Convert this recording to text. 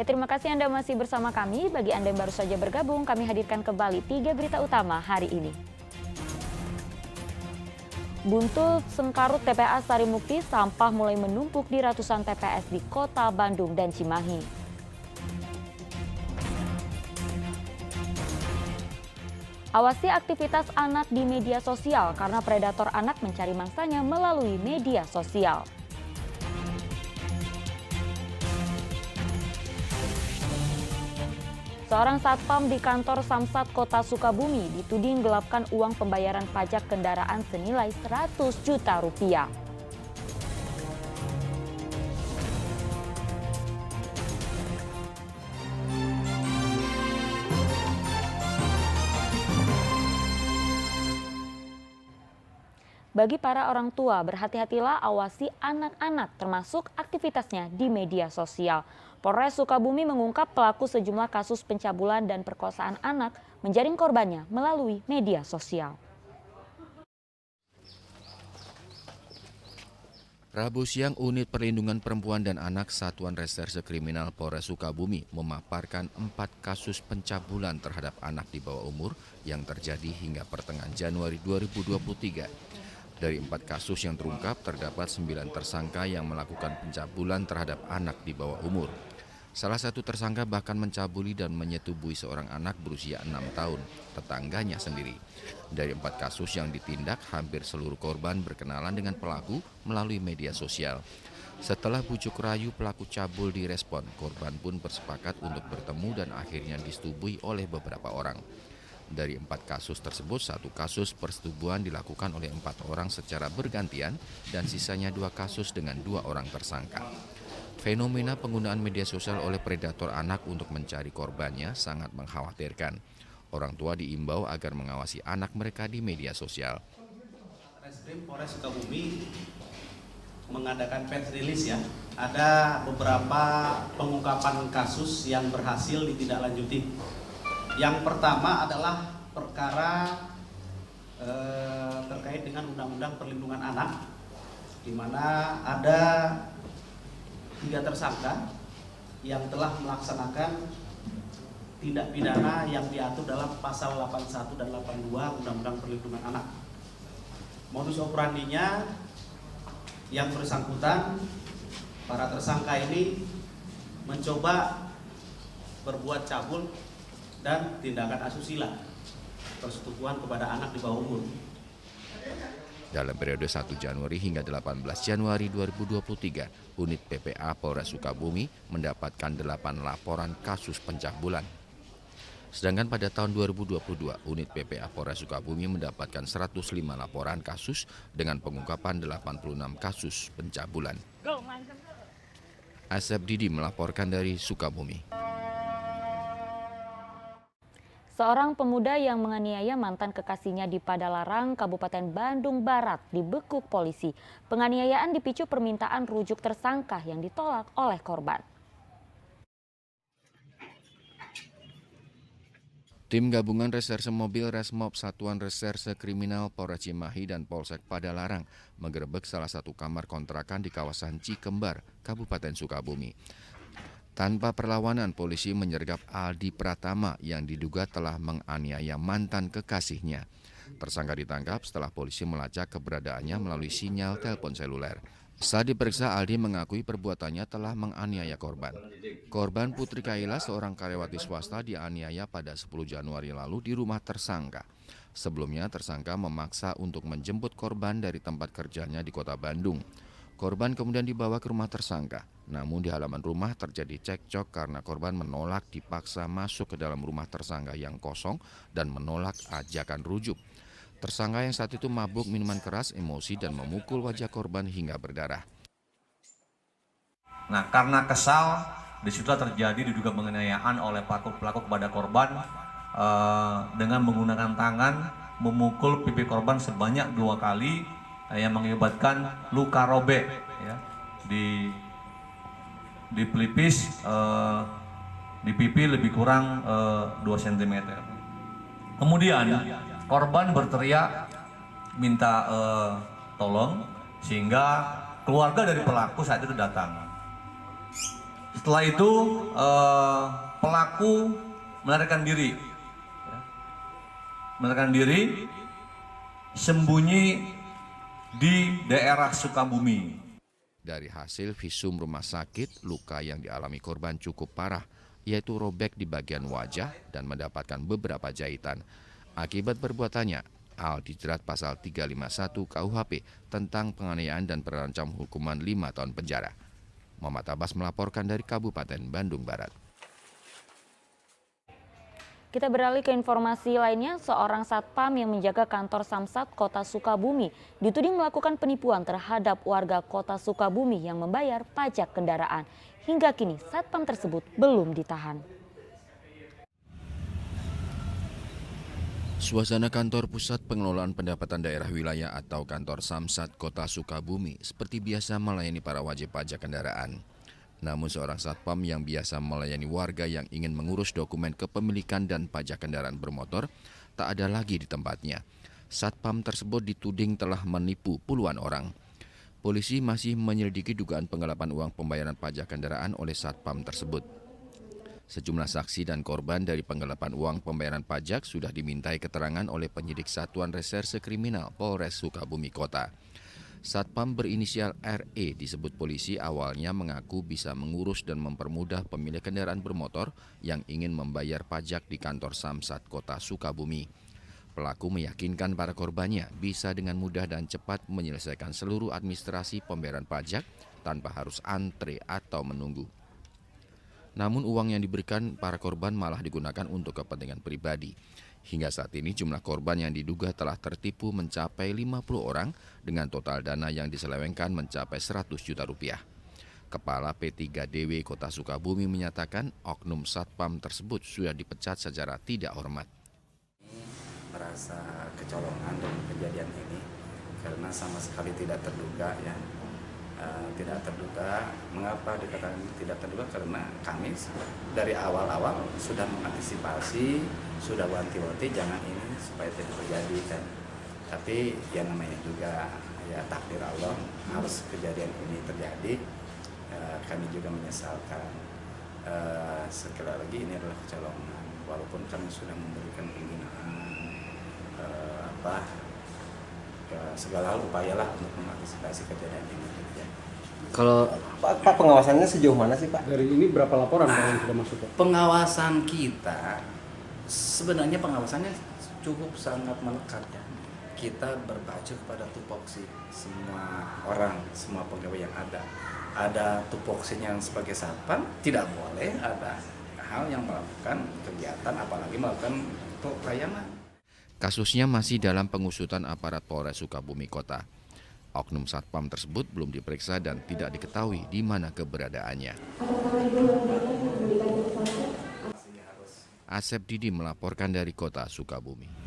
Ya, terima kasih Anda masih bersama kami. Bagi Anda yang baru saja bergabung, kami hadirkan kembali 3 berita utama hari ini. Buntu sengkarut TPA Sarimukti, sampah mulai menumpuk di ratusan TPS di Kota Bandung dan Cimahi. Awasi aktivitas anak di media sosial karena predator anak mencari mangsanya melalui media sosial. Seorang satpam di kantor Samsat Kota Sukabumi dituding gelapkan uang pembayaran pajak kendaraan senilai 100 juta rupiah. Bagi para orang tua, berhati-hatilah awasi anak-anak termasuk aktivitasnya di media sosial. Polres Sukabumi mengungkap pelaku sejumlah kasus pencabulan dan perkosaan anak menjaring korbannya melalui media sosial. Rabu siang, Unit Perlindungan Perempuan dan Anak Satuan Reserse Kriminal Polres Sukabumi memaparkan 4 kasus pencabulan terhadap anak di bawah umur yang terjadi hingga pertengahan Januari 2023. Dari 4 kasus yang terungkap, terdapat 9 tersangka yang melakukan pencabulan terhadap anak di bawah umur. Salah satu tersangka bahkan mencabuli dan menyetubuhi seorang anak berusia 6 tahun, tetangganya sendiri. Dari 4 kasus yang ditindak, hampir seluruh korban berkenalan dengan pelaku melalui media sosial. Setelah bujuk rayu pelaku cabul direspon, korban pun bersepakat untuk bertemu dan akhirnya disetubuhi oleh beberapa orang. Dari 4 kasus tersebut, 1 kasus persetubuhan dilakukan oleh 4 orang secara bergantian dan sisanya 2 kasus dengan 2 orang tersangka. Fenomena penggunaan media sosial oleh predator anak untuk mencari korbannya sangat mengkhawatirkan. Orang tua diimbau agar mengawasi anak mereka di media sosial. Reskrim Polres Sukabumi mengadakan press release ya. Ada beberapa pengungkapan kasus yang berhasil ditindaklanjuti. Yang pertama adalah perkara terkait dengan Undang-Undang Perlindungan Anak, di mana ada 3 tersangka yang telah melaksanakan tindak pidana yang diatur dalam pasal 81 dan 82 Undang-Undang Perlindungan Anak. Modus operandinya yang bersangkutan, para tersangka ini mencoba berbuat cabul dan tindakan asusila, persetubuhan kepada anak di bawah umur. Dalam periode 1 Januari hingga 18 Januari 2023, Unit PPA Polres Sukabumi mendapatkan 8 laporan kasus pencabulan. Sedangkan pada tahun 2022, Unit PPA Polres Sukabumi mendapatkan 105 laporan kasus dengan pengungkapan 86 kasus pencabulan. Asep Didi melaporkan dari Sukabumi. Seorang pemuda yang menganiaya mantan kekasihnya di Padalarang, Kabupaten Bandung Barat dibekuk polisi. Penganiayaan dipicu permintaan rujuk tersangka yang ditolak oleh korban. Tim gabungan reserse mobil Resmob Satuan Reserse Kriminal Polres Cimahi dan Polsek Padalarang menggerebek salah satu kamar kontrakan di kawasan Cikembar, Kabupaten Sukabumi. Tanpa perlawanan, polisi menyergap Aldi Pratama yang diduga telah menganiaya mantan kekasihnya. Tersangka ditangkap setelah polisi melacak keberadaannya melalui sinyal telepon seluler. Saat diperiksa, Aldi mengakui perbuatannya telah menganiaya korban. Korban Putri Kaila, seorang karyawati swasta, dianiaya pada 10 Januari lalu di rumah tersangka. Sebelumnya, tersangka memaksa untuk menjemput korban dari tempat kerjanya di Kota Bandung. Korban kemudian dibawa ke rumah tersangka. Namun di halaman rumah terjadi cekcok karena korban menolak dipaksa masuk ke dalam rumah tersangka yang kosong dan menolak ajakan rujuk. Tersangka yang saat itu mabuk minuman keras, emosi dan memukul wajah korban hingga berdarah. Nah, karena kesal, disitulah terjadi diduga penganiayaan oleh pelaku kepada korban dengan menggunakan tangan memukul pipi korban sebanyak 2 kali yang mengakibatkan luka robek ya, di pelipis, di pipi lebih kurang 2 cm. Kemudian korban berteriak minta tolong sehingga keluarga dari pelaku saat itu datang. Setelah itu pelaku melarikan diri, sembunyi di daerah Sukabumi. Dari hasil visum rumah sakit, luka yang dialami korban cukup parah, yaitu robek di bagian wajah dan mendapatkan beberapa jahitan. Akibat perbuatannya, Al dijerat pasal 351 KUHP tentang penganiayaan dan terancam hukuman 5 tahun penjara. Muhammad Abbas melaporkan dari Kabupaten Bandung Barat. Kita beralih ke informasi lainnya, seorang satpam yang menjaga kantor Samsat Kota Sukabumi dituding melakukan penipuan terhadap warga Kota Sukabumi yang membayar pajak kendaraan. Hingga kini satpam tersebut belum ditahan. Suasana kantor Pusat Pengelolaan Pendapatan Daerah Wilayah atau kantor Samsat Kota Sukabumi seperti biasa melayani para wajib pajak kendaraan. Namun seorang satpam yang biasa melayani warga yang ingin mengurus dokumen kepemilikan dan pajak kendaraan bermotor tak ada lagi di tempatnya. Satpam tersebut dituding telah menipu puluhan orang. Polisi masih menyelidiki dugaan penggelapan uang pembayaran pajak kendaraan oleh satpam tersebut. Sejumlah saksi dan korban dari penggelapan uang pembayaran pajak sudah dimintai keterangan oleh penyidik Satuan Reserse Kriminal Polres Sukabumi Kota. Satpam berinisial RE disebut polisi awalnya mengaku bisa mengurus dan mempermudah pemilik kendaraan bermotor yang ingin membayar pajak di kantor Samsat Kota Sukabumi. Pelaku meyakinkan para korbannya bisa dengan mudah dan cepat menyelesaikan seluruh administrasi pembayaran pajak tanpa harus antre atau menunggu. Namun uang yang diberikan para korban malah digunakan untuk kepentingan pribadi. Hingga saat ini jumlah korban yang diduga telah tertipu mencapai 50 orang dengan total dana yang diselewengkan mencapai 100 juta rupiah. Kepala P3DW Kota Sukabumi menyatakan oknum satpam tersebut sudah dipecat secara tidak hormat. Merasa kecolongan dengan kejadian ini karena sama sekali tidak terduga ya. Tidak terduga. Mengapa dikatakan tidak terduga? Karena kami dari awal-awal sudah mengantisipasi, sudah wanti-wanti jangan ini supaya tidak terjadi kan. Tapi ya namanya juga ya takdir Allah harus kejadian ini terjadi. Kami juga menyesalkan. Sekali lagi ini adalah kecolongan. Walaupun kami sudah memberikan pembinaan segala hal upayalah untuk mengantisipasi kejadian ini. Kalau Pak pengawasannya sejauh mana sih Pak? Dari ini berapa laporan yang sudah masuk Pak? Pengawasan kita sebenarnya pengawasannya cukup sangat melekat ya. Kita berpacu kepada tupoksi semua orang, semua pegawai yang ada. Ada tupoksinya yang sebagai satpam tidak boleh ada hal yang melakukan kegiatan apalagi melakukan untuk pelayanan. Kasusnya masih dalam pengusutan aparat Polres Sukabumi Kota. Oknum satpam tersebut belum diperiksa dan tidak diketahui di mana keberadaannya. Asep Didi melaporkan dari Kota Sukabumi.